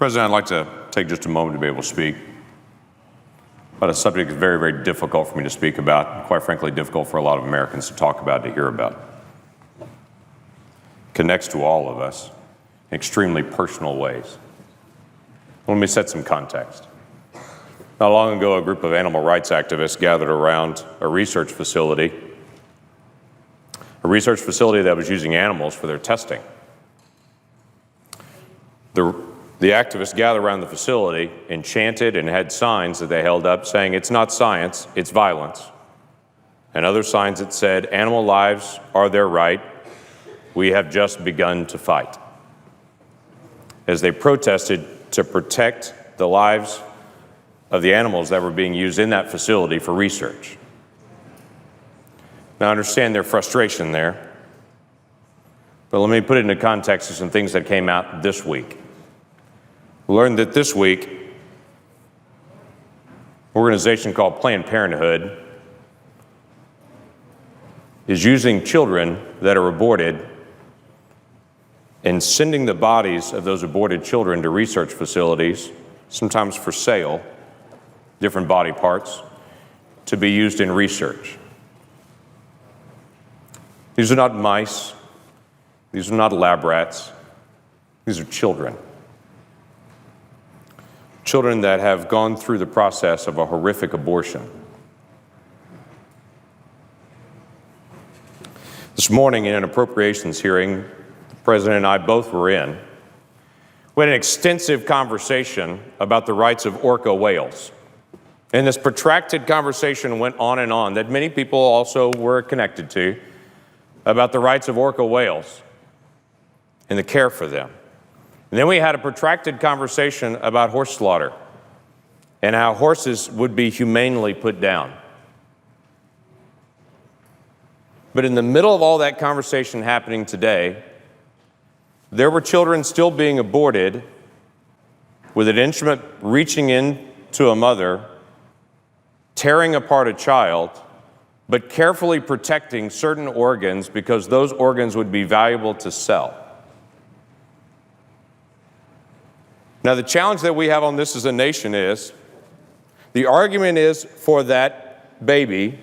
President, I'd like to take just a moment to be able to speak about a subject that's very, very difficult for me to speak about, and quite frankly, difficult for a lot of Americans to talk about, to hear about. It connects to all of us in extremely personal ways. Let me set some context. Not long ago, a group of animal rights activists gathered around a research facility that was using animals for their testing. The activists gathered around the facility and chanted and had signs that they held up saying, "It's not science, it's violence." And other signs that said, "Animal lives are their right. We have just begun to fight." As they protested to protect the lives of the animals that were being used in that facility for research. Now, I understand their frustration there, but let me put it into context of some things that came out this week. We learned that this week, an organization called Planned Parenthood is using children that are aborted and sending the bodies of those aborted children to research facilities, sometimes for sale, different body parts, to be used in research. These are not mice. These are not lab rats. These are children. Children that have gone through the process of a horrific abortion. This morning in an appropriations hearing, the President and I both were in, we had an extensive conversation about the rights of orca whales. And this protracted conversation went on and on that many people also were connected to about the rights of orca whales and the care for them. And then we had a protracted conversation about horse slaughter and how horses would be humanely put down. But in the middle of all that conversation happening today, there were children still being aborted with an instrument reaching in to a mother, tearing apart a child, but carefully protecting certain organs because those organs would be valuable to sell. Now, the challenge that we have on this as a nation is, the argument is for that baby,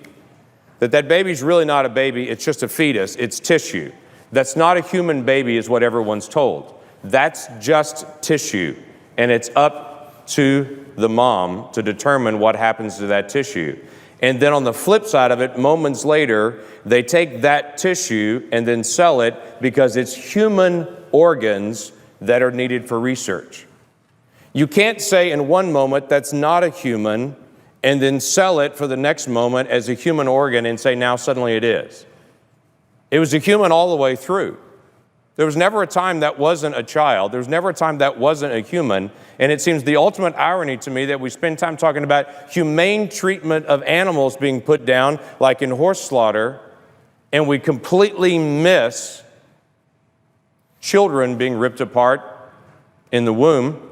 that baby's really not a baby, it's just a fetus, it's tissue. That's not a human baby is what everyone's told. That's just tissue, and it's up to the mom to determine what happens to that tissue. And then on the flip side of it, moments later, they take that tissue and then sell it because it's human organs that are needed for research. You can't say in one moment that's not a human and then sell it for the next moment as a human organ and say now suddenly it is. It was a human all the way through. There was never a time that wasn't a child. There was never a time that wasn't a human. And it seems the ultimate irony to me that we spend time talking about humane treatment of animals being put down, like in horse slaughter, and we completely miss children being ripped apart in the womb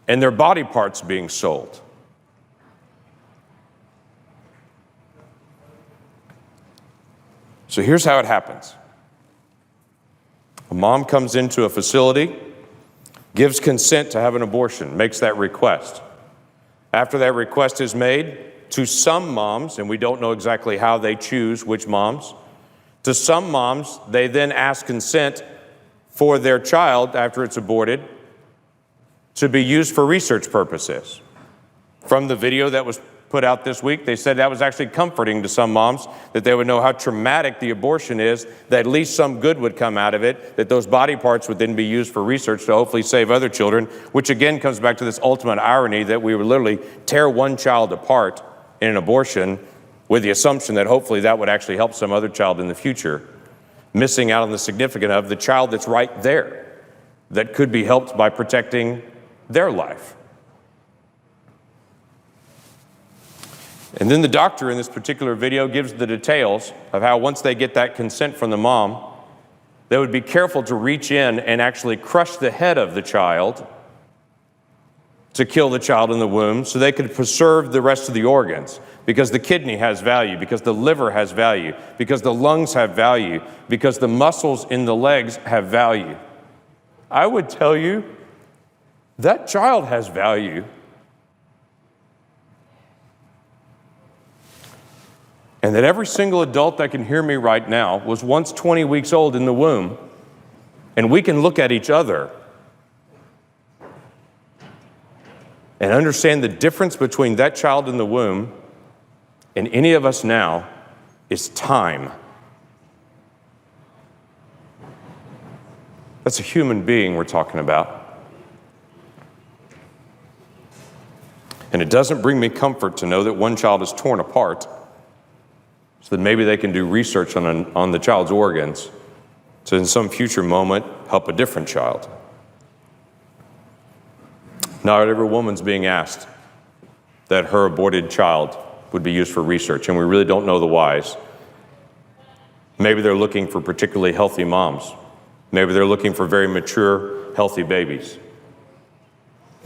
and their body parts being sold. So here's how it happens. A mom comes into a facility, gives consent to have an abortion, makes that request. After that request is made, to some moms, and we don't know exactly how they choose which moms, to some moms, they then ask consent for their child after it's aborted to be used for research purposes. From the video that was put out this week, they said that was actually comforting to some moms, that they would know how traumatic the abortion is, that at least some good would come out of it, that those body parts would then be used for research to hopefully save other children, which again comes back to this ultimate irony that we would literally tear one child apart in an abortion with the assumption that hopefully that would actually help some other child in the future, missing out on the significance of the child that's right there that could be helped by protecting their life. And then the doctor in this particular video gives the details of how once they get that consent from the mom, they would be careful to reach in and actually crush the head of the child to kill the child in the womb so they could preserve the rest of the organs, because the kidney has value, because the liver has value, because the lungs have value, because the muscles in the legs have value. I would tell you that child has value. And that every single adult that can hear me right now was once 20 weeks old in the womb, and we can look at each other and understand the difference between that child in the womb and any of us now is time. That's a human being we're talking about. And it doesn't bring me comfort to know that one child is torn apart so that maybe they can do research on the child's organs to in some future moment help a different child. Not every woman's being asked that her aborted child would be used for research, and we really don't know the whys. Maybe they're looking for particularly healthy moms. Maybe they're looking for very mature, healthy babies.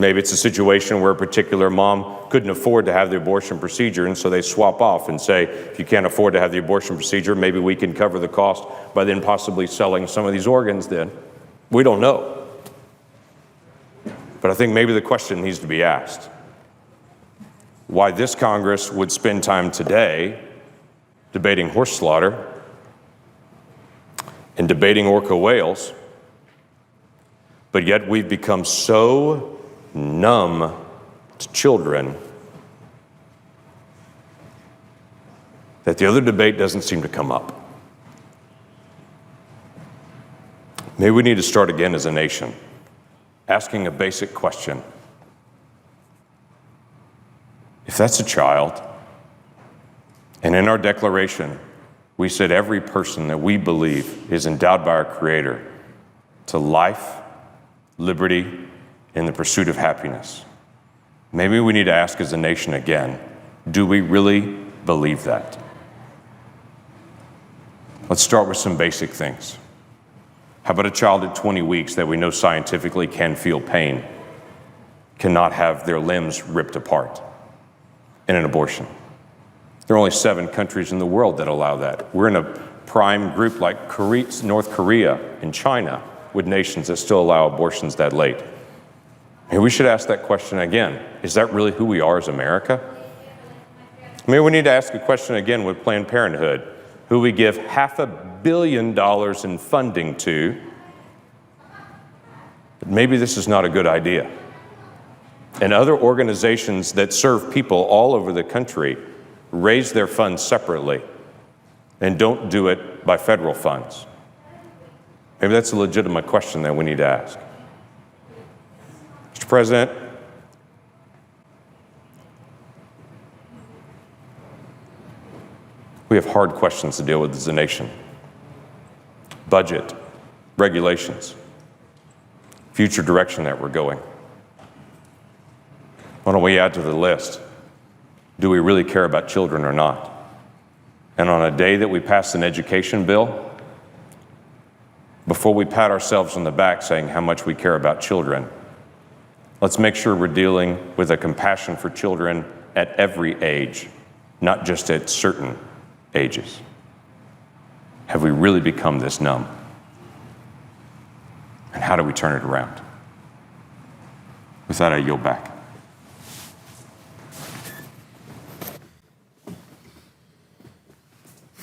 Maybe it's a situation where a particular mom couldn't afford to have the abortion procedure, and so they swap off and say, if you can't afford to have the abortion procedure, maybe we can cover the cost by then possibly selling some of these organs then. We don't know. But I think maybe the question needs to be asked. Why this Congress would spend time today debating horse slaughter and debating orca whales, but yet we've become so numb to children that the other debate doesn't seem to come up. Maybe we need to start again as a nation, asking a basic question. If that's a child, and in our declaration, we said every person that we believe is endowed by our Creator to life, liberty, and the pursuit of happiness. Maybe we need to ask as a nation again, do we really believe that? Let's start with some basic things. How about a child at 20 weeks that we know scientifically can feel pain, cannot have their limbs ripped apart in an abortion? There are only 7 countries in the world that allow that. We're in a prime group like North Korea and China with nations that still allow abortions that late. Maybe we should ask that question again. Is that really who we are as America? Maybe we need to ask a question again with Planned Parenthood, who we give $500 million in funding to. But maybe this is not a good idea. And other organizations that serve people all over the country raise their funds separately and don't do it by federal funds. Maybe that's a legitimate question that we need to ask. Mr. President, we have hard questions to deal with as a nation. Budget, regulations, future direction that we're going. Why don't we add to the list? Do we really care about children or not? And on a day that we pass an education bill, before we pat ourselves on the back saying how much we care about children, let's make sure we're dealing with a compassion for children at every age, not just at certain ages. Have we really become this numb? And how do we turn it around? With that, I yield back.